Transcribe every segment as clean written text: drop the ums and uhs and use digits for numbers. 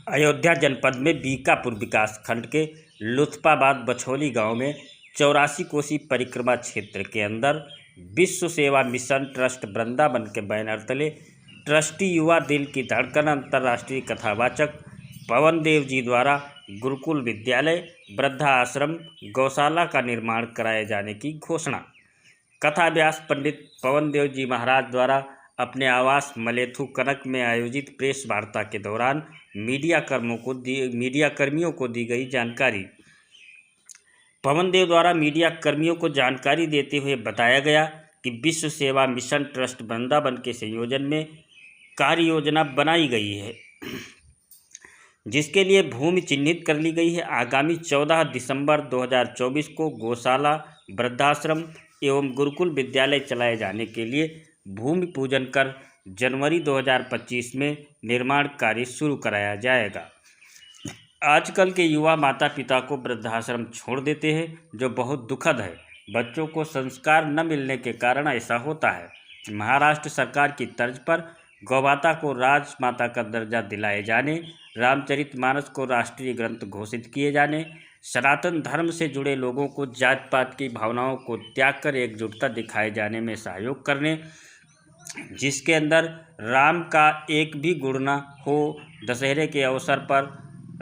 अयोध्या जनपद में बीकापुर विकास खंड के लुत्फाबाद बछौली गांव में 84 कोसी परिक्रमा क्षेत्र के अंदर विश्व सेवा मिशन ट्रस्ट वृंदावन के बैनर तले ट्रस्टी युवा दिल की धड़कन अंतर्राष्ट्रीय कथावाचक पवन देव जी द्वारा गुरुकुल विद्यालय वृद्धा आश्रम गौशाला का निर्माण कराए जाने की घोषणा। कथा व्यास पंडित पवन देव जी महाराज द्वारा अपने आवास मलेथु कनक में आयोजित प्रेस वार्ता के दौरान मीडिया कर्मियों को दी गई जानकारी। पवन देव द्वारा मीडिया कर्मियों को जानकारी देते हुए बताया गया कि विश्व सेवा मिशन ट्रस्ट वृंदावन के संयोजन में कार्य योजना बनाई गई है, जिसके लिए भूमि चिन्हित कर ली गई है। आगामी 14 दिसंबर 2024 को गौशाला, वृद्धाश्रम एवं गुरुकुल विद्यालय चलाए जाने के लिए भूमि पूजन कर जनवरी 2025 में निर्माण कार्य शुरू कराया जाएगा। आजकल के युवा माता पिता को वृद्धाश्रम छोड़ देते हैं, जो बहुत दुखद है। बच्चों को संस्कार न मिलने के कारण ऐसा होता है। महाराष्ट्र सरकार की तर्ज पर गौमाता को राजमाता का दर्जा दिलाए जाने, रामचरितमानस को राष्ट्रीय ग्रंथ घोषित किए जाने, सनातन धर्म से जुड़े लोगों को जात पात की भावनाओं को त्याग कर एकजुटता दिखाए जाने में सहयोग करने, जिसके अंदर राम का एक भी गुण न हो, दशहरे के अवसर पर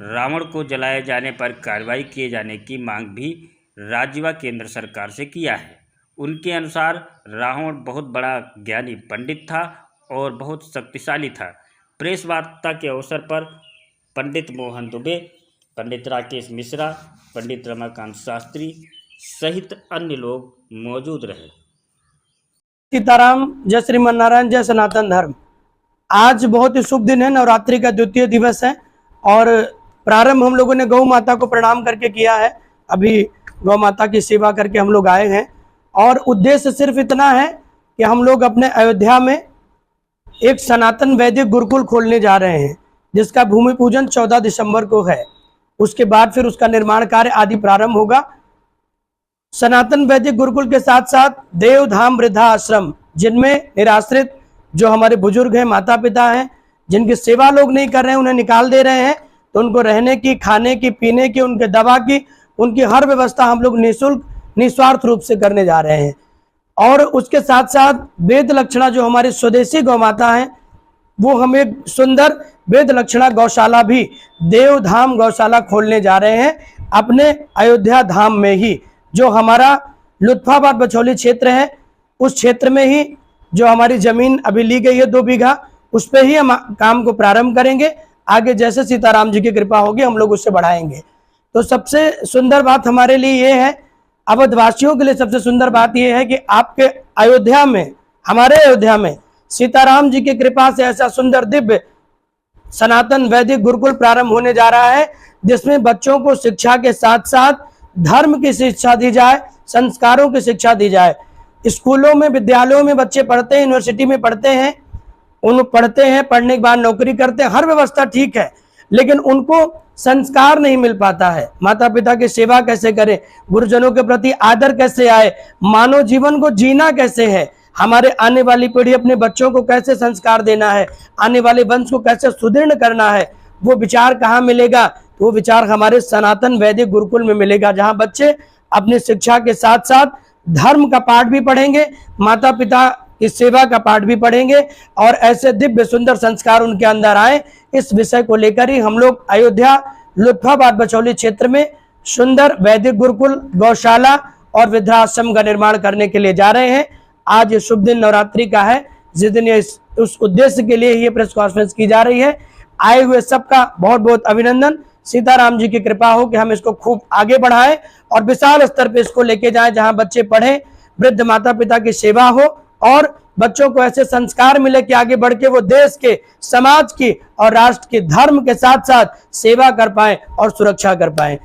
रावण को जलाए जाने पर कार्रवाई किए जाने की मांग भी राज्य व केंद्र सरकार से किया है। उनके अनुसार रावण बहुत बड़ा ज्ञानी पंडित था और बहुत शक्तिशाली था। प्रेस वार्ता के अवसर पर पंडित मोहन दुबे, पंडित राकेश मिश्रा, पंडित रमाकांत शास्त्री सहित अन्य लोग मौजूद रहे। सीताराम, जय श्रीमन नारायण, जय सनातन धर्म। आज बहुत ही शुभ दिन है, नवरात्रि का द्वितीय दिवस है और प्रारंभ हम लोगों ने गौ माता को प्रणाम करके किया है। अभी गौ माता की सेवा करके हम लोग आए हैं और उद्देश्य सिर्फ इतना है कि हम लोग अपने अयोध्या में एक सनातन वैदिक गुरुकुल खोलने जा रहे हैं, जिसका भूमि पूजन 14 दिसंबर को है। उसके बाद फिर उसका निर्माण कार्य आदि प्रारंभ होगा। सनातन वैदिक गुरुकुल के साथ साथ देव धाम वृद्धा आश्रम, जिनमें निराश्रित जो हमारे बुजुर्ग हैं, माता पिता हैं, जिनकी सेवा लोग नहीं कर रहे हैं, उन्हें निकाल दे रहे हैं, तो उनको रहने की, खाने की, पीने की, उनके दवा की, उनकी हर व्यवस्था हम लोग निःशुल्क निस्वार्थ रूप से करने जा रहे हैं। और उसके साथ साथ वेद लक्षणा जो हमारी स्वदेशी गौ माता हैं, वो हम एक सुंदर वेद लक्षणा गौशाला भी देव धाम गौशाला खोलने जा रहे हैं अपने अयोध्या धाम में ही। जो हमारा लुत्फाबाद बछौली क्षेत्र है, उस क्षेत्र में ही जो हमारी जमीन अभी ली गई है 2 बीघा, उस पर ही हम काम को प्रारंभ करेंगे। आगे जैसे सीताराम जी की कृपा होगी हम लोग उससे बढ़ाएंगे। तो सबसे सुंदर बात हमारे लिए ये है, अवधवासियों के लिए सबसे सुंदर बात यह है कि आपके अयोध्या में, हमारे अयोध्या में सीताराम जी की कृपा से ऐसा सुंदर दिव्य सनातन वैदिक गुरुकुल प्रारंभ होने जा रहा है, जिसमें बच्चों को शिक्षा के साथ साथ धर्म की शिक्षा दी जाए, संस्कारों की शिक्षा दी जाए। स्कूलों में, विद्यालयों में बच्चे पढ़ते हैं, यूनिवर्सिटी में पढ़ते हैं, पढ़ने के बाद नौकरी करते हैं, हर व्यवस्था ठीक है, लेकिन उनको संस्कार नहीं मिल पाता है। माता पिता की सेवा कैसे करें, गुरुजनों के प्रति आदर कैसे आए, मानव जीवन को जीना कैसे है, हमारे आने वाली पीढ़ी अपने बच्चों को कैसे संस्कार देना है, आने वाले वंश को कैसे सुदृढ़ करना है, वो विचार कहाँ मिलेगा? तो वो विचार हमारे सनातन वैदिक गुरुकुल में मिलेगा, जहाँ बच्चे अपनी शिक्षा के साथ साथ धर्म का पाठ भी पढ़ेंगे, माता पिता की सेवा का पाठ भी पढ़ेंगे और ऐसे दिव्य सुंदर संस्कार उनके अंदर आए। इस विषय को लेकर ही हम लोग अयोध्या लुत्फाबाद बछौली क्षेत्र में सुंदर वैदिक गुरुकुल, गौशाला और वृद्धाश्रम का निर्माण करने के लिए जा रहे हैं। आज ये शुभ दिन नवरात्रि का है, जिस दिन उस उद्देश्य के लिए ये प्रेस कॉन्फ्रेंस की जा रही है। आए हुए सबका बहुत बहुत अभिनंदन। सीताराम जी की कृपा हो कि हम इसको खूब आगे बढ़ाएं और विशाल स्तर पे इसको लेके जाएं, जहां बच्चे पढ़ें, वृद्ध माता पिता की सेवा हो और बच्चों को ऐसे संस्कार मिले कि आगे बढ़ के वो देश के, समाज की और राष्ट्र के धर्म के साथ साथ सेवा कर पाएं और सुरक्षा कर पाएं।